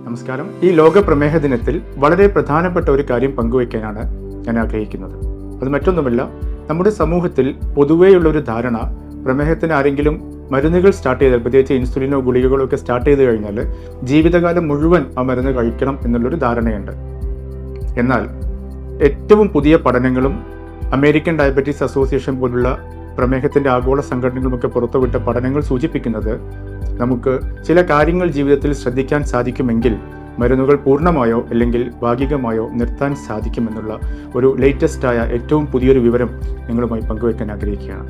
നമസ്കാരം. ഈ ലോക പ്രമേഹ ദിനത്തിൽ വളരെ പ്രധാനപ്പെട്ട ഒരു കാര്യം പങ്കുവയ്ക്കാനാണ് ഞാൻ ആഗ്രഹിക്കുന്നത്. അത് മറ്റൊന്നുമല്ല, നമ്മുടെ സമൂഹത്തിൽ പൊതുവെയുള്ള ഒരു ധാരണ, പ്രമേഹത്തിന് ആരെങ്കിലും മരുന്നുകൾ സ്റ്റാർട്ട് ചെയ്താൽ, പ്രത്യേകിച്ച് ഇൻസുലിനോ ഗുളികകളോ ഒക്കെ സ്റ്റാർട്ട് ചെയ്ത് കഴിഞ്ഞാൽ ജീവിതകാലം മുഴുവൻ ആ മരുന്ന് കഴിക്കണം എന്നുള്ളൊരു ധാരണയുണ്ട്. എന്നാൽ ഏറ്റവും പുതിയ പഠനങ്ങളും അമേരിക്കൻ ഡയബറ്റീസ് അസോസിയേഷൻ പോലുള്ള പ്രമേഹത്തിൻ്റെ ആഗോള സംഘടനകളുമൊക്കെ പുറത്തുവിട്ട പഠനങ്ങൾ സൂചിപ്പിക്കുന്നത്, നമുക്ക് ചില കാര്യങ്ങൾ ജീവിതത്തിൽ ശ്രദ്ധിക്കാൻ സാധിക്കുമെങ്കിൽ മരുന്നുകൾ പൂർണ്ണമായോ അല്ലെങ്കിൽ ഭാഗികമായോ നിർത്താൻ സാധിക്കുമെന്നുള്ള ഒരു ലേറ്റസ്റ്റായ ഏറ്റവും പുതിയൊരു വിവരം നിങ്ങളുമായി പങ്കുവയ്ക്കാൻ ആഗ്രഹിക്കുകയാണ്.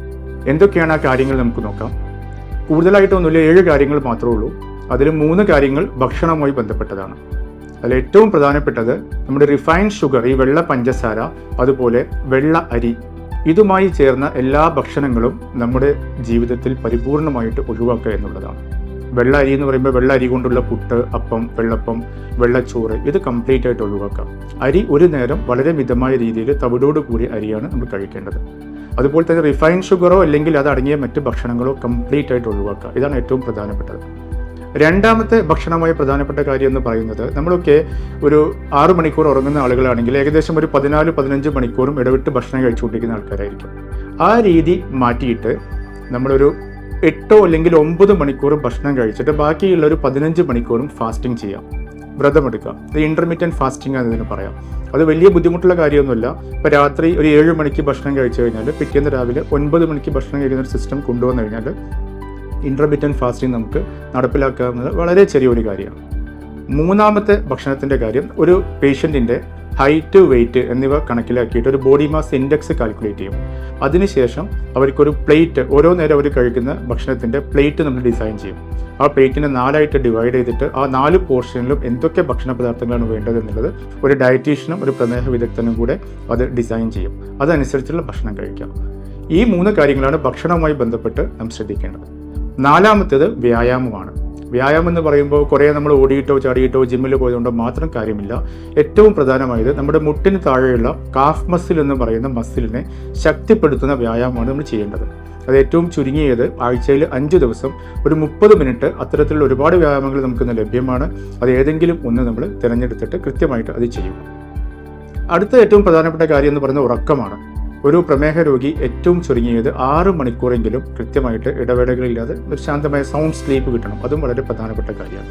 എന്തൊക്കെയാണ് ആ കാര്യങ്ങൾ നമുക്ക് നോക്കാം. കൂടുതലായിട്ടൊന്നുമില്ല, 7 കാര്യങ്ങൾ മാത്രമേ ഉള്ളൂ. അതിൽ 3 കാര്യങ്ങൾ ഭക്ഷണവുമായി ബന്ധപ്പെട്ടതാണ്. അതിൽ ഏറ്റവും പ്രധാനപ്പെട്ടത് നമ്മുടെ റിഫൈൻഡ് ഷുഗർ, ഈ വെള്ള പഞ്ചസാര, അതുപോലെ വെള്ള അരി, ഇതുമായി ചേർന്ന എല്ലാ ഭക്ഷണങ്ങളും നമ്മുടെ ജീവിതത്തിൽ പരിപൂർണമായിട്ട് ഒഴിവാക്കുക എന്നുള്ളതാണ്. വെള്ള അരി എന്ന് പറയുമ്പോൾ വെള്ള അരി കൊണ്ടുള്ള പുട്ട്, അപ്പം, വെള്ളപ്പം, വെള്ളച്ചോറ്, ഇത് കംപ്ലീറ്റ് ആയിട്ട് ഒഴിവാക്കാം. അരി ഒരു നേരം വളരെ മിതമായ രീതിയിൽ തവിടോട് കൂടിയ അരിയാണ് നമ്മൾ കഴിക്കേണ്ടത്. അതുപോലെ തന്നെ റിഫൈൻഡ് ഷുഗറോ അല്ലെങ്കിൽ അതടങ്ങിയ മറ്റ് ഭക്ഷണങ്ങളോ കംപ്ലീറ്റ് ആയിട്ട് ഒഴിവാക്കുക. ഇതാണ് ഏറ്റവും പ്രധാനപ്പെട്ടത്. രണ്ടാമത്തെ ഭക്ഷണമായി പ്രധാനപ്പെട്ട കാര്യം എന്ന് പറയുന്നത്, നമ്മളൊക്കെ ഒരു 6 മണിക്കൂർ ഉറങ്ങുന്ന ആളുകളാണെങ്കിൽ ഏകദേശം ഒരു 14-15 മണിക്കൂറും ഇടവിട്ട് ഭക്ഷണം കഴിച്ചുകൊണ്ടിരിക്കുന്ന ആൾക്കാരായിരിക്കും. ആ രീതി മാറ്റിയിട്ട് നമ്മളൊരു 8 അല്ലെങ്കിൽ 9 മണിക്കൂർ ഭക്ഷണം കഴിച്ചിട്ട് ബാക്കിയുള്ള ഒരു 15 മണിക്കൂറും ഫാസ്റ്റിംഗ് ചെയ്യാം, വ്രതമെടുക്കാം. ഇത് ഇൻ്റർമീഡിയൻറ്റ് ഫാസ്റ്റിംഗ് എന്നതിന് പറയാം. അത് വലിയ ബുദ്ധിമുട്ടുള്ള കാര്യമൊന്നുമില്ല. ഇപ്പോൾ രാത്രി ഒരു 7 മണിക്ക് ഭക്ഷണം കഴിച്ചു കഴിഞ്ഞാൽ പിറ്റേന്ന് രാവിലെ 9 മണിക്ക് ഭക്ഷണം കഴിക്കുന്ന ഒരു സിസ്റ്റം കൊണ്ടുവന്നു കഴിഞ്ഞാൽ ഇൻ്റർമീഡിയൻറ്റ് ഫാസ്റ്റിംഗ് നമുക്ക് നടപ്പിലാക്കാവുന്നത് വളരെ ചെറിയൊരു കാര്യമാണ്. മൂന്നാമത്തെ ഭക്ഷണത്തിൻ്റെ കാര്യം, ഒരു പേഷ്യൻറ്റിൻ്റെ ഹൈറ്റ്, വെയിറ്റ് എന്നിവ കണക്കിലാക്കിയിട്ട് ഒരു ബോഡി മാസ് ഇൻഡെക്സ് കാൽക്കുലേറ്റ് ചെയ്യും. അതിനുശേഷം അവർക്കൊരു പ്ലേറ്റ്, ഓരോ നേരം അവർ കഴിക്കുന്ന ഭക്ഷണത്തിൻ്റെ പ്ലേറ്റ് നമ്മൾ ഡിസൈൻ ചെയ്യും. ആ പ്ലേറ്റിനെ 4ആയിട്ട് ഡിവൈഡ് ചെയ്തിട്ട് ആ 4 പോർഷനിലും എന്തൊക്കെ ഭക്ഷണ പദാർത്ഥങ്ങളാണ് വേണ്ടത് എന്നുള്ളത് ഒരു ഡയറ്റീഷ്യനും ഒരു പ്രമേഹ വിദഗ്ധനും കൂടെ അത് ഡിസൈൻ ചെയ്യും. അതനുസരിച്ചുള്ള ഭക്ഷണം കഴിക്കാം. ഈ 3 കാര്യങ്ങളാണ് ഭക്ഷണവുമായി ബന്ധപ്പെട്ട് നാം ശ്രദ്ധിക്കേണ്ടത്. നാലാമത്തേത് വ്യായാമമാണ്. വ്യായാമം എന്ന് പറയുമ്പോൾ കുറേ നമ്മൾ ഓടിയിട്ടോ ചാടിയിട്ടോ ജിമ്മിൽ പോയതുകൊണ്ടോ മാത്രം കാര്യമില്ല. ഏറ്റവും പ്രധാനമായത് നമ്മുടെ മുട്ടിന് താഴെയുള്ള കാഫ് മസിൽ എന്ന് പറയുന്ന മസിലിനെ ശക്തിപ്പെടുത്തുന്ന വ്യായാമമാണ് നമ്മൾ ചെയ്യേണ്ടത്. അത് ഏറ്റവും ചുരുങ്ങിയത് ആഴ്ചയിൽ 5 ദിവസം ഒരു 30 മിനിറ്റ്, അത്തരത്തിലുള്ള ഒരുപാട് വ്യായാമങ്ങൾ നമുക്കിന്ന് ലഭ്യമാണ്. അത് ഏതെങ്കിലും ഒന്ന് നമ്മൾ തിരഞ്ഞെടുത്തിട്ട് കൃത്യമായിട്ട് അത് ചെയ്യും. അടുത്ത ഏറ്റവും പ്രധാനപ്പെട്ട കാര്യം എന്ന് പറയുന്നത് ഉറക്കമാണ്. ഒരു പ്രമേഹ രോഗി ഏറ്റവും ചുരുങ്ങിയത് 6 മണിക്കൂറെങ്കിലും കൃത്യമായിട്ട് ഇടവേളകളില്ലാതെ ഒരു ശാന്തമായ സൗണ്ട് സ്ലീപ്പ് കിട്ടണം. അതും വളരെ പ്രധാനപ്പെട്ട കാര്യമാണ്.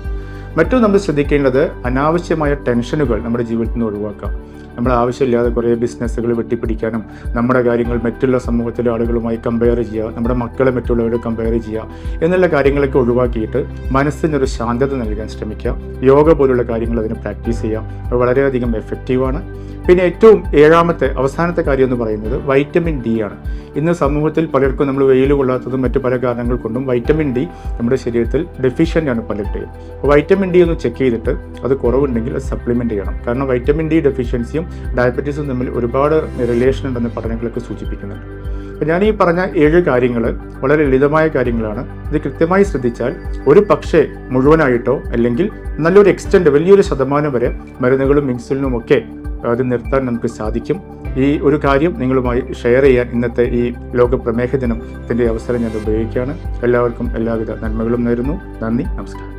മറ്റൊന്ന് നമ്മൾ ശ്രദ്ധിക്കേണ്ടത്, അനാവശ്യമായ ടെൻഷനുകൾ നമ്മുടെ ജീവിതത്തിൽ നിന്ന് ഒഴിവാക്കാം. നമ്മൾ ആവശ്യമില്ലാതെ കുറേ ബിസിനസ്സുകൾ വെട്ടിപ്പിടിക്കാനും നമ്മുടെ കാര്യങ്ങൾ മറ്റുള്ള സമൂഹത്തിലെ ആളുകളുമായി കമ്പയർ ചെയ്യുക, നമ്മുടെ മക്കളെ മറ്റുള്ളവരോട് കമ്പയർ ചെയ്യുക എന്നുള്ള കാര്യങ്ങളൊക്കെ ഒഴിവാക്കിയിട്ട് മനസ്സിനൊരു ശാന്തത നൽകാൻ ശ്രമിക്കുക. യോഗ പോലുള്ള കാര്യങ്ങൾ അതിന് പ്രാക്ടീസ് ചെയ്യാം. അത് വളരെയധികം എഫക്റ്റീവാണ്. പിന്നെ ഏറ്റവും 7ാമത്തെ അവസാനത്തെ കാര്യം എന്ന് പറയുന്നത് വൈറ്റമിൻ ഡി ആണ്. ഇന്ന് സമൂഹത്തിൽ പലർക്കും നമ്മൾ വെയിൽ കൊള്ളാത്തതും മറ്റു പല കാരണങ്ങൾ കൊണ്ടും വൈറ്റമിൻ ഡി നമ്മുടെ ശരീരത്തിൽ ഡെഫിഷ്യൻ്റ് ആണ് പലരുടെയും. അപ്പോൾ വൈറ്റമിൻ ഡി ഒന്ന് ചെക്ക് ചെയ്തിട്ട് അത് കുറവുണ്ടെങ്കിൽ അത് സപ്ലിമെൻറ്റ് ചെയ്യണം. കാരണം വൈറ്റമിൻ ഡി ഡെഫിഷ്യൻസിയും ഡയബറ്റീസും തമ്മിൽ ഒരുപാട് റിലേഷൻ ഉണ്ടെന്ന് പഠനങ്ങളൊക്കെ സൂചിപ്പിക്കുന്നുണ്ട്. അപ്പോൾ ഞാൻ ഈ പറഞ്ഞ 7 കാര്യങ്ങൾ വളരെ ലളിതമായ കാര്യങ്ങളാണ്. ഇത് കൃത്യമായി ശ്രദ്ധിച്ചാൽ ഒരു പക്ഷേ മുഴുവനായിട്ടോ അല്ലെങ്കിൽ നല്ലൊരു എക്സ്റ്റെൻഡ്, വലിയൊരു ശതമാനം വരെ മരുന്നുകളും ഇൻസുലിനും ഒക്കെ അത് നിർത്താൻ നമുക്ക് സാധിക്കും. ഈ ഒരു കാര്യം നിങ്ങളുമായി ഷെയർ ചെയ്യാൻ ഇന്നത്തെ ഈ ലോക പ്രമേഹ ദിനത്തിൻ്റെ അവസരം ഞാൻ ഉപയോഗിക്കുകയാണ്. എല്ലാവർക്കും എല്ലാവിധ നന്മകളും നേരുന്നു. നന്ദി, നമസ്കാരം.